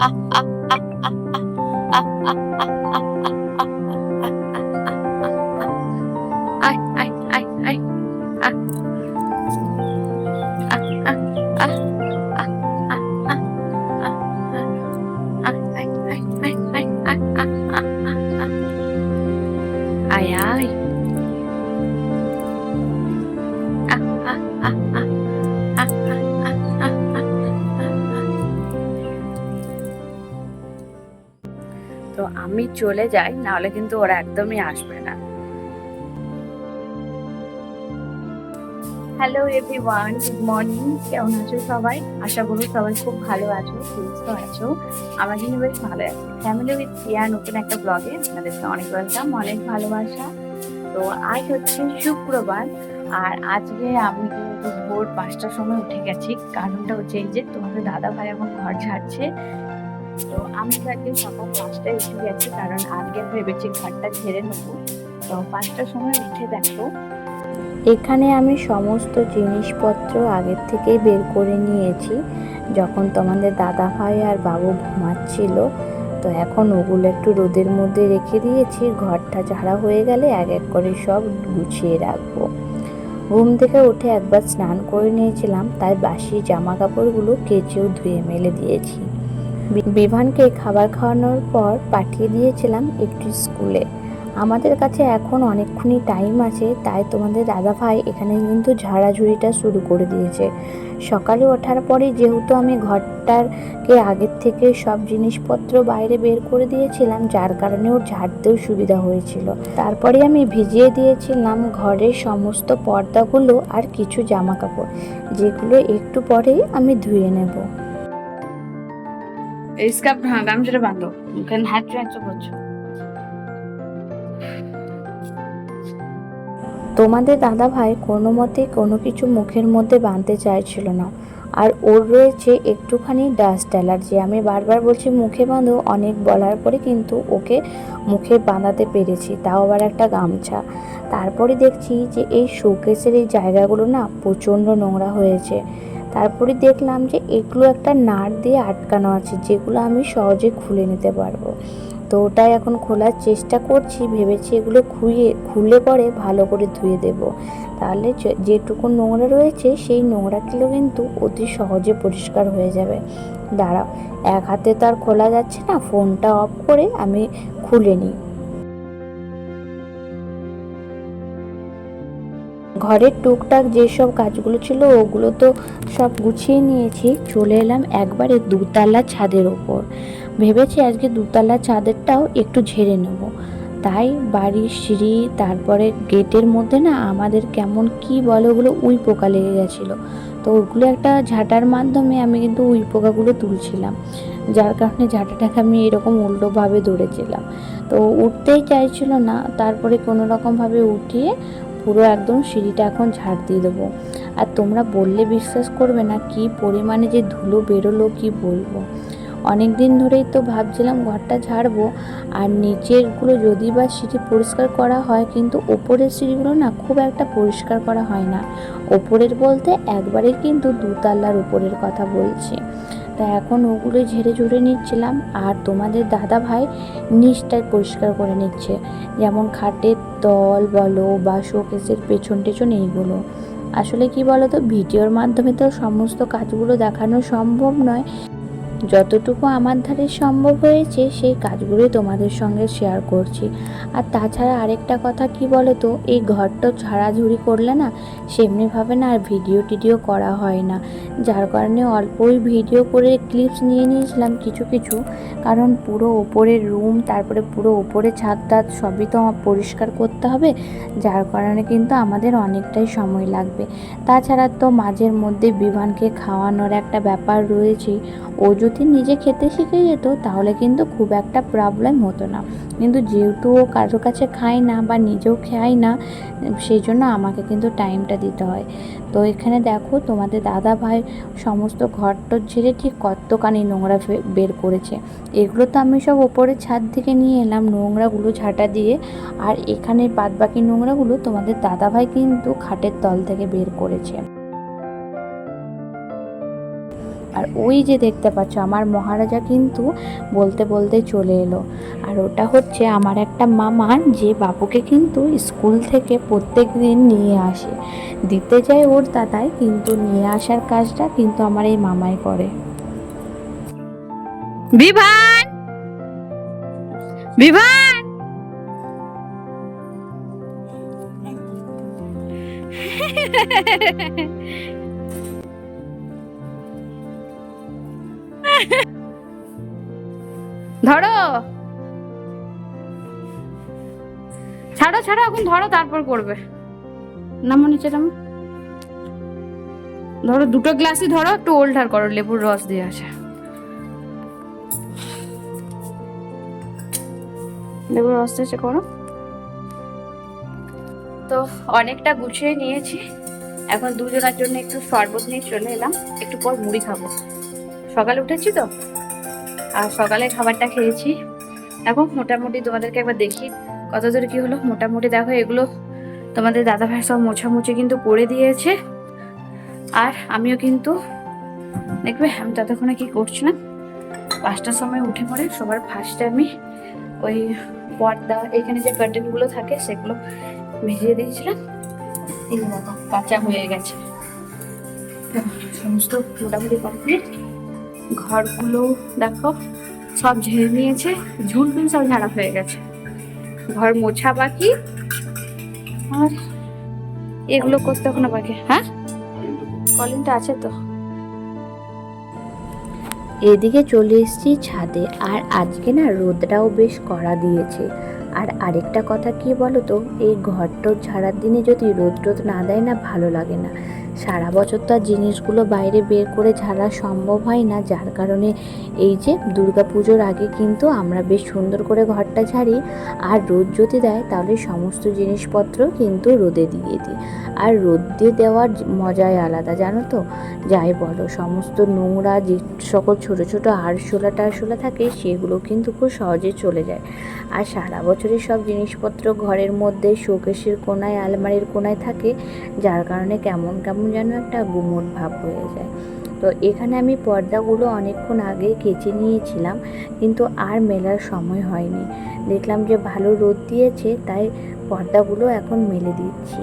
আয় আয় আয় আয় আহ আহ আহ আহ আহ আহ আহ আহ আয় আয় আয় আয় আয় আহ আহ আহ আহ আয় আয় আহ আহ আহ আহ আহ আহ আহ আহ আহ। তো আমি চলে যাই, নাহলে কিন্তু ওরা একদমই আসবে না। Hello everyone, good morning. কেমন আছো সবাই? আশা করি সবাই খুব ভালো আছো, সুস্থ আছো। আমরা কিন্তু বেশ ভালো আছি। ফ্যামিলি উইথ প্রিয়া নতুন একটা ব্লগে আপনাদেরকে অনেক ওয়েলকাম, অনেক ভালোবাসা। তো আজ হচ্ছে শুক্রবার, আর আজকে আমি কিন্তু ভোর 5টার সময় উঠে গেছি। কারণটা হচ্ছে এই যে তোমাদের দাদা ভাই এখন ঘর ঝাড়ছে। তো আমি তো আজকে সকাল 5টায় উঠে গেছি, কারণ আজকে ভেবেছি ঘরটা ঝেড়ে নেবো। তো 5টার সময় উঠে দেখো এখানে আমি সমস্ত জিনিসপত্র আগের থেকেই বের করে নিয়েছি, যখন তোমাদের দাদা ভাই আর বাবু ঘুমাচ্ছিল। তো এখন ওগুলো একটু রোদের মধ্যে রেখে দিয়েছি, ঘরটা ঝাড়া হয়ে গেলে এক এক করে সব গুছিয়ে রাখবো। ঘুম থেকে উঠে একবার স্নান করে নিয়েছিলাম, তাই বাসি জামা কাপড়গুলো কেচেও ধুয়ে মেলে দিয়েছি। বিভানকে খাবার খাওয়ানোর পর পাঠিয়ে দিয়েছিলাম একটু স্কুলে। আমাদের কাছে এখন অনেকক্ষণই টাইম আছে, তাই তোমাদের দাদা ভাই এখানে কিন্তু ঝাড়াঝুড়িটা শুরু করে দিয়েছে। সকালে ওঠার পরে যেহেতু আমি ঘরটাকে আগের থেকে সব জিনিসপত্র বাইরে বের করে দিয়েছিলাম, যার কারণে ওর ঝাড়তেও সুবিধা হয়েছিল। তারপরে আমি ভিজিয়ে দিয়েছিলাম ঘরের সমস্ত পর্দাগুলো আর কিছু জামা কাপড়, যেগুলো একটু পরেই আমি ধুয়ে নেব। স্কার্ফ, হ্যাঁ গামছাটা বাঁধো, কারণ হাত করছো। তোমাদের দাদা ভাই কোনো মতে কোনো কিছু মুখের মধ্যে বাঁধতে চাইছিল না, আর ওর রয়েছে একটুখানি ডাস্ট অ্যালার্জি। আমি বারবার বলছি মুখে বাঁধো, অনেক বলার পরে কিন্তু ওকে মুখে বাঁধাতে পেরেছি, তাও আবার একটা গামছা। তারপরে দেখছি যে এই শোকেসের এই জায়গাগুলো না প্রচণ্ড নোংরা হয়েছে। তারপরে দেখলাম যে এগুলো একটা নাট দিয়ে আটকানো আছে, যেগুলো আমি সহজে খুলে নিতে পারবো। তো ওটাই এখন খোলার চেষ্টা করছি, ভেবেছি এগুলো খুলে পরে ভালো করে ধুয়ে দেব। তাহলে যেটুকু নোংরা রয়েছে সেই নোংরাগুলো কিন্তু অতি সহজে পরিষ্কার হয়ে যাবে। দাঁড়াও, এক হাতে তো আর খোলা যাচ্ছে না, ফোনটা অফ করে আমি খুলে নিই। ঘরের টুকটাক যেসব কাজগুলো ছিল ওগুলো তো সব গুছিয়ে নিয়েছি। চলে এলাম একবারে দুতলা ছাদের ওপর। ভেবেছি আজকে দুতলা চাঁদেরটাও একটু ঝেড়ে নেব। তাই বাড়ির সিঁড়ি, তারপরে গেটের মধ্যে না আমাদের কেমন কি বলে ওগুলো উই পোকা লেগে গেছিলো। তো ওগুলো একটা ঝাঁটার মাধ্যমে আমি কিন্তু উই পোকাগুলো তুলছিলাম, যার কারণে ঝাঁটাটাকে আমি এরকম উল্টোভাবে ধরেছিলাম। তো উঠতেই চাইছিল না, তারপরে কোনো রকমভাবে উঠিয়ে পুরো একদম সিঁড়িটা এখন ঝাড় দিয়ে দেবো। আর তোমরা বললে বিশ্বাস করবে না কি পরিমাণে যে ধুলো বেরোলো, কি বলবো। অনেক দিন ধরেই তো ভাবছিলাম ঘরটা ঝাড়বো, আর নিচেরগুলো যদি বা সিঁড়ি পরিষ্কার করা হয়, কিন্তু ওপরের সিঁড়িগুলো না খুব একটা পরিষ্কার করা হয় না। ওপরের বলতে একবারে কিন্তু দুতলার উপরের কথা বলছি। তা এখন ওগুলো ঝেড়ে ঝুড়ে নিচ্ছিলাম, আর তোমাদের দাদা ভাই নিচটাই পরিষ্কার করে নিচ্ছে, যেমন খাটের তল বলো বা শোকেসের পেছন টেছন এইগুলো। আসলে কি বলো তো, ভিডিওর মাধ্যমে তো সমস্ত কাজগুলো দেখানো সম্ভব নয়। যতটুকু আমার ধারে সম্ভব হয়েছে সেই কাজগুলোই তোমাদের সঙ্গে শেয়ার করছি। আর তাছাড়া আরেকটা কথা কি বলো তো, এই ঘরটা ঝাড়াঝুড়ি করলে না সেমনিভাবে না আর ভিডিও টিডিও করা হয় না, যার কারণে অল্পই ভিডিও করে ক্লিপস নিয়ে নিয়েছিলাম কিছু কিছু। কারণ পুরো ওপরের রুম, তারপরে পুরো ওপরে ছাদ টাদ সবই তো আমার পরিষ্কার করতে হবে, যার কারণে কিন্তু আমাদের অনেকটাই সময় লাগবে। তাছাড়া তো মাঝের মধ্যে বিভানকে খাওয়ানোর একটা ব্যাপার রয়েছে। ও যদি নিজে খেতে শিখে যেত তাহলে কিন্তু খুব একটা প্রবলেম হতো না, কিন্তু যেহেতু ও কারো কাছে খায় না বা নিজেও খায় না, সেই জন্য আমাকে কিন্তু টাইমটা দিতে হয়। তো এখানে দেখো তোমাদের দাদা ভাই সমস্ত ঘরটর ঝেড়ে ঠিক কতখানি নোংরা বের করেছে। এগুলো তো আমি সব ওপরের ছাদ থেকে নিয়ে এলাম নোংরাগুলো ঝাঁটা দিয়ে, আর এখানে বাদবাকি নোংরাগুলো তোমাদের দাদা ভাই কিন্তু খাটের তল থেকে বের করেছে। আর ওই যে দেখতে পাচ্ছ আমার মহারাজা কিন্তু বলতে বলতে চলে এলো। আর ওটা হচ্ছে আমার একটা মামা, যে বাবুকে কিন্তু স্কুল থেকে প্রত্যেক দিন নিয়ে আসে, দিতে যায় ওর দাদাই, কিন্তু নিয়ে আসার কাজটা কিন্তু আমার এই মামাই করে। বিভান, বিভান, ধরো, ছাড়ো ছাড়ো, এখন ধরো তারপর করবে। নামো নিচে নামো, ধরো দুটো গ্লাসই ধরো, একটু ওল্টার করো, লেবুর রস দিয়ে আসে, লেবুর রস দিয়ে করো। তো অনেকটা গুছিয়ে নিয়েছি, এখন দুজনের জন্য একটু শরবত নিয়ে চলে এলাম, একটু পর মুড়ি খাবো। সকালে উঠেছি তো, আর সকালে খাবারটা খেয়েছি। এখন মোটামুটি তোমাদেরকে একবার দেখি কত দূর কি হলো। মোটামুটি দেখো, এগুলো তোমাদের দাদাভাই সব মোছামুছি কিন্তু করে দিয়েছে। আর আমিও কিন্তু দেখবে আমি ততক্ষণে কি করছিলাম, 5টার সময় উঠে পড়ে সবার ফার্স্টে আমি ওই পর্দা, এখানে যে কার্টেনগুলো থাকে সেগুলো ভিজিয়ে দিয়েছিলাম। এই দেখো কাঁচা হয়ে গেছে, সমস্ত মোটামুটি কমপ্লিট। ঘরগুলো দেখো সব ঝেড়ে নিয়েছে, ঝুলটুল সব ঝাড়া হয়ে গেছে, ঘর মোছা বাকি, আর এগুলো করতে এখনো বাকি। হ্যাঁ, কলিংটা আছে তো। এদিকে চলে এসেছি ছাদে, আর আজকে না রোদটাও বেশ কড়া দিয়েছে। আর আরেকটা কথা কি বলো তো, এই ঘরটোর ঝাড়ার দিনে যদি রোদ টোদ না দেয় না, ভালো লাগে না। সারা বছর তো আর জিনিসগুলো বাইরে বের করে ঝাড়া সম্ভব হয় না, যার কারণে এই যে দুর্গাপুজোর আগে কিন্তু আমরা বেশ সুন্দর করে ঘরটা ঝাড়ি। আর রোদ যদি দেয় তাহলে সমস্ত জিনিসপত্র কিন্তু রোদে দিয়ে দিই। আর রোদ দিয়ে দেওয়ার মজাই আলাদা, জানো তো। যাই বলো, সমস্ত নোংরা যে সকল ছোটো ছোটো আরশোলা টারশোলা থাকে সেগুলো কিন্তু খুব সহজে চলে যায়। আর সারা বছরের সব জিনিসপত্র ঘরের মধ্যে শোকেসের কোনায়, আলমারির কোনায় থাকে, যার কারণে কেমন কেমন যেন একটা গুমোট ভাব হয়ে যায়। তো এখানে আমি পর্দাগুলো অনেকক্ষণ আগে কেচে নিয়েছিলাম, কিন্তু আর মেলার সময় হয়নি। দেখলাম যে ভালো রোদ দিয়েছে, তাই পর্দাগুলো এখন মেলে দিচ্ছি।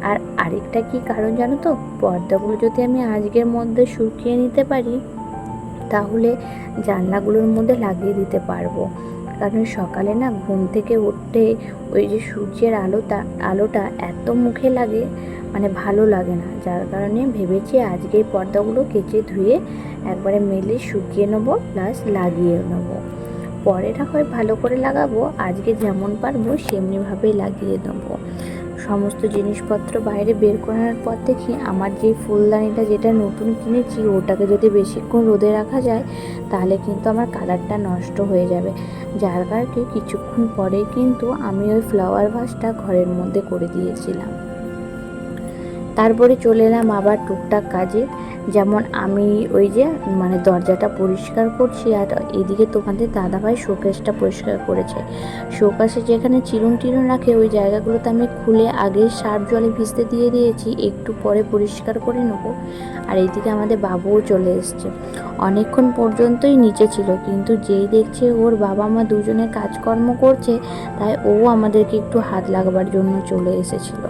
আর আরেকটা কি কারণ জানো তো, পর্দাগুলো যদি আমি আজকের মধ্যে শুকিয়ে নিতে পারি তাহলে জানলাগুলোর মধ্যে লাগিয়ে দিতে পারবো। কারণ সকালে না ঘুম থেকে উঠতে ওই যে সূর্যের আলোটা এত মুখে লাগে, মানে ভালো লাগে না, যার কারণে ভেবেছি আজকের পর্দাগুলো কেচে ধুয়ে একবারে মেলে শুকিয়ে নেবো, প্লাস লাগিয়ে নেবো। পরে না হয় ভালো করে লাগাবো, আজকে যেমন পারবো সেমনিভাবেই লাগিয়ে নেবো। সমস্ত জিনিসপত্র বাইরে বের করার পর দেখি আমার যে ফুলদানিটা যেটা নতুন কিনেছি, ওটাকে যদি বেশিক্ষণ রোদে রাখা যায় তাহলে কিন্তু আমার কালারটা নষ্ট হয়ে যাবে, যার কারণে কিছুক্ষণ পরেই কিন্তু আমি ওই ফ্লাওয়ার ভাসটা ঘরের মধ্যে করে দিয়েছিলাম। তারপরে চলে এলাম আবার টুকটাক কাজে, যেমন আমি ওই যে মানে দরজাটা পরিষ্কার করছি, আর এদিকে তোমাদের দাদাভাই শোকেসটা পরিষ্কার করেছে। শোকেসে যেখানে চিরুন টিরুন রাখে ওই জায়গাগুলোতে আমি খুলে আগে সার্ফ জলে ভিজতে দিয়ে দিয়েছি, একটু পরে পরিষ্কার করে নেবো। আর এইদিকে আমাদের বাবুও চলে এসছে, অনেকক্ষণ পর্যন্তই নিচে ছিল, কিন্তু যেই দেখছে ওর বাবা মা দুজনে কাজকর্ম করছে, তাই ও আমাদেরকে একটু হাত লাগাবার জন্য চলে এসেছিলো।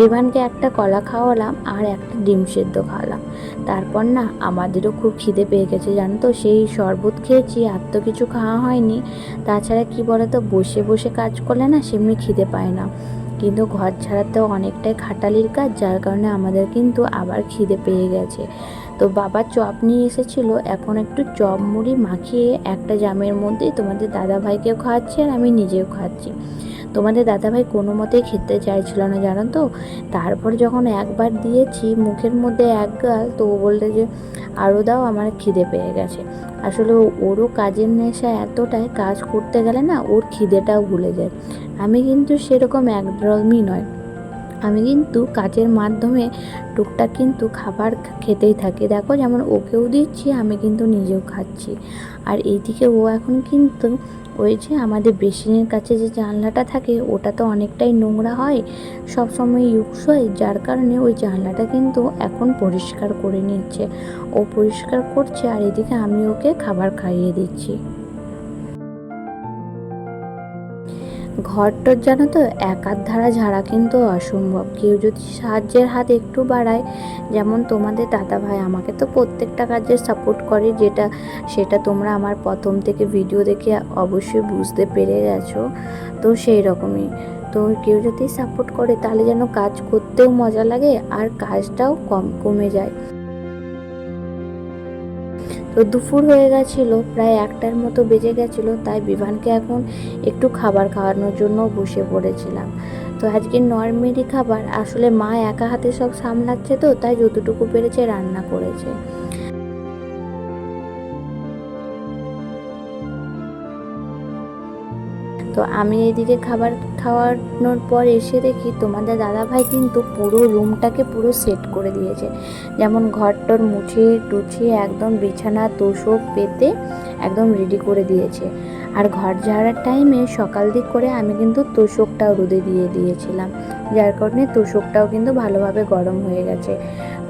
বিভানকে একটা কলা খাওয়ালাম আর একটা ডিম সেদ্ধ খাওয়ালাম। তারপর না আমাদেরও খুব খিদে পেয়ে গেছে, জানো তো। সেই শরবত খেয়েছি, আর তো কিছু খাওয়া হয়নি। তাছাড়া কি বলতো, বসে বসে কাজ করলে না সেমনি খিদে পায় না, কিন্তু ঘর ছাড়াতেও অনেকটাই খাটালির কাজ, যার কারণে আমাদের কিন্তু আবার খিদে পেয়ে গেছে। তো বাবা চপ নিয়ে এসেছিলো, এখন একটু চপ মুড়ি মাখিয়ে একটা জামের মধ্যেই তোমাদের দাদাভাইকেও খাওয়াচ্ছি আর আমি নিজেও খাচ্ছি। তোমাদের দাদাভাই কোনো মতেই খেতে চাইছিল না, জানো তো। তারপর যখন একবার দিয়েছি মুখের মধ্যে এক গাল, তো ও বললে যে আরও দাও, আমার খিদে পেয়ে গেছে। আসলে ওরও কাজের নেশা এতটাই, কাজ করতে গেলে না ওর খিদেটাও ভুলে যায়। আমি কিন্তু সেরকম একদমই নয়, আমি কিন্তু কাজের মাধ্যমে টুকটাক কিন্তু খাবার খেতেই থাকি। দেখো যেমন ওকেও দিচ্ছি, আমি কিন্তু নিজেও খাচ্ছি। আর এইদিকে ও এখন কিন্তু ওই যে আমাদের বেসিনের কাছে যে জানলাটা থাকে ওটা তো অনেকটাই নোংরা হয়, সব সময় ইউজ হয়, যার কারণে ওই জানলাটা কিন্তু এখন পরিষ্কার করে নিচ্ছে। ও পরিষ্কার করছে আর এদিকে আমি ওকে খাবার খাইয়ে দিচ্ছি। ঘরটর জানো তো একার ধারা ঝাড়া কিন্তু অসম্ভব, কেউ যদি সাহায্যের হাত একটু বাড়ায়, যেমন তোমাদের দাদা ভাই আমাকে তো প্রত্যেকটা কাজে সাপোর্ট করে, সেটা তোমরা আমার প্রথম থেকে ভিডিও দেখে অবশ্যই বুঝতে পেরে গেছো। তো সেই রকমই, তো কেউ যদি সাপোর্ট করে তাহলে যেন কাজ করতেও মজা লাগে আর কাজটাও কমে যায়। তো দুপুর হয়ে গেছিলো, প্রায় 1টার মতো বেজে গেছিলো, তাই বিভানকে এখন একটু খাবার খাওয়ানোর জন্য বসে পড়েছিলাম। তো আজকে নর্মালি খাবার, আসলে মা একা হাতে সব সামলাচ্ছে, তো তাই যতটুকু পেরেছে রান্না করেছে। তো আমি এদিকে খাবার খাওয়ানোর পর এসে দেখি তোমাদের দাদাভাই কিন্তু পুরো রুমটাকে পুরো সেট করে দিয়েছে, যেমন ঘরটর মুছে টুছিয়ে একদম বিছানা তোষক পেতে একদম রেডি করে দিয়েছে। আর ঘর ঝাড়ার টাইমে সকাল দিক করে আমি কিন্তু তোষকটাও রোদে দিয়ে দিয়েছিলাম, যার কারণে তোষকটাও কিন্তু ভালোভাবে গরম হয়ে গেছে।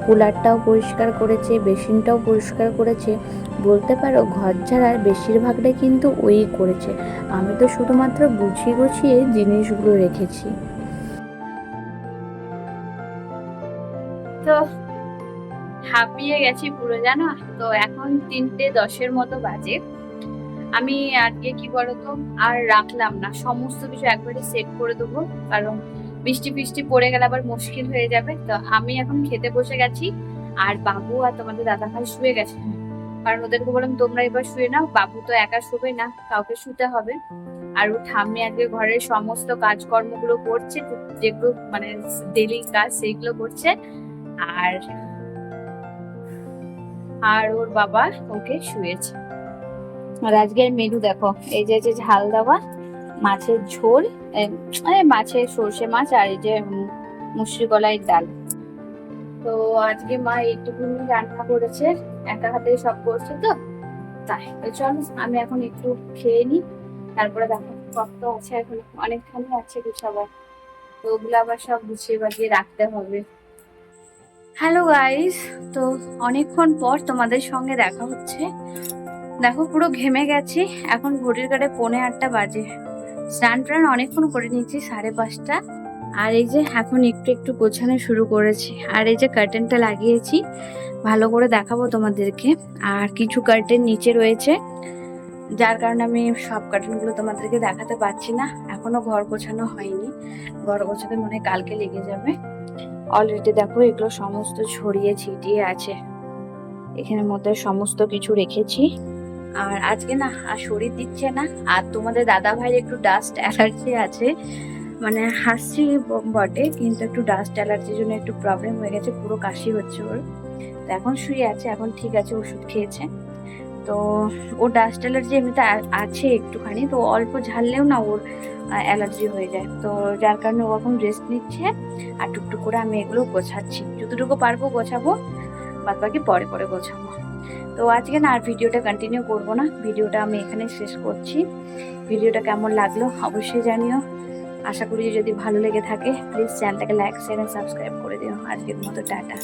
কুলারটাও পরিষ্কার করেছে, বেসিনটাও পরিষ্কার করেছে, বলতে পারো ঘর ঝাড়ার বেশিরভাগটাই কিন্তু ওই করেছে। আমি তো শুধুমাত্র গুছিয়ে গুছিয়ে জিনিসগুলো রেখেছি। তো হাঁপিয়ে গেছি পুরো, জানো। তো এখন 3:10 মতো বাজে। আমি আজকে কি বলতো আর রাখলাম না, সমস্ত কিছু একবারে সেট করে দেবো, কারণ বৃষ্টি ফিষ্টি পড়ে গেলে আবার মুশকিল হয়ে যাবে। তো আমি এখন খেতে বসে গেছি, আর বাবু আর তোমাদের দাদা ভাই শুয়ে গেছে, কারণ ওদেরকে বললাম তোমরা এবার শুয়ে নাও, বাবু তো একা শুবে না, কাউকে শুতে হবে। আর ও ঠাম্মি আজকে ঘরের সমস্ত কাজকর্মগুলো করছে, যেগুলো মানে ডেলি কাজ সেইগুলো করছে। আর আর ওর বাবা ওকে শুয়েছে। আর আজকের মেনু দেখো, এই যে ঝাল দেওয়া মাছের ঝোল, মাছের সর্ষে মাছ, আর এই যে মুসুরি কলাই ডাল। তো আজকে মা এইটুকুনি রান্না করেছে, একা হাতে সব করছে, তো তাই তো চলো আমি এখন একটু খেয়ে নিই, তারপরে দেখো কত আছে, এখন অনেকখানি আছে গুছাবার, তো ওগুলো আবার সব গুছিয়ে বাজিয়ে রাখতে হবে। হ্যালো গাইস, তো অনেকক্ষণ পর তোমাদের সঙ্গে দেখা হচ্ছে। দেখো পুরো ঘেমে গেছি, এখন ঘড়ির কাঁটায় 8:45 বাজে। স্নান টান অনেকক্ষণ করে নিয়েছি, 5:30। আর এই যে এখন একটু একটু গোছানো শুরু করেছি, আর এই যে কার্টেনটা লাগিয়েছি, ভালো করে দেখাবো তোমাদেরকে। আর কিছু কার্টেন নিচে রয়েছে, যার কারণে আমি সব কার্টেনগুলো তোমাদেরকে দেখাতে পারছি না, এখনো ঘর গোছানো হয়নি, ঘর গোছাতে মনে হয় কালকে লেগে যাবে। অলরেডি দেখো এগুলো সমস্ত ছড়িয়ে ছিটিয়ে আছে, এখানের মধ্যে সমস্ত কিছু রেখেছি। আর আজকে না আর শরীর দিচ্ছে না, আর তোমাদের দাদা ভাইয়ের একটু ডাস্ট অ্যালার্জি আছে, মানে হাসছি বটে কিন্তু একটু ডাস্ট অ্যালার্জির জন্য একটু প্রবলেম হয়ে গেছে, পুরো কাশি হচ্ছে ওর। তো এখন শুয়ে আছে, এখন ঠিক আছে, ওষুধ খেয়েছে। তো ওর ডাস্ট অ্যালার্জি এমনিতে আছে একটুখানি, তো অল্প ঝাললেও না ওর অ্যালার্জি হয়ে যায়, তো যার কারণে ও এখন রেস্ট নিচ্ছে। আর টুকটুক করে আমি এগুলো গোছাচ্ছি, যতটুকু পারবো গোছাবো, বাদ বাকি পরে পরে গোছাবো। তো আজকে না আর ভিডিওটা কন্টিনিউ করব না, ভিডিওটা আমি এখানে শেষ করছি। ভিডিওটা কেমন লাগলো অবশ্যই জানিও, আশা করি যদি ভালো লেগে থাকে প্লিজ চ্যানেলটাকে লাইক শেয়ার এন্ড সাবস্ক্রাইব করে দিও। আজকের মতো টাটা।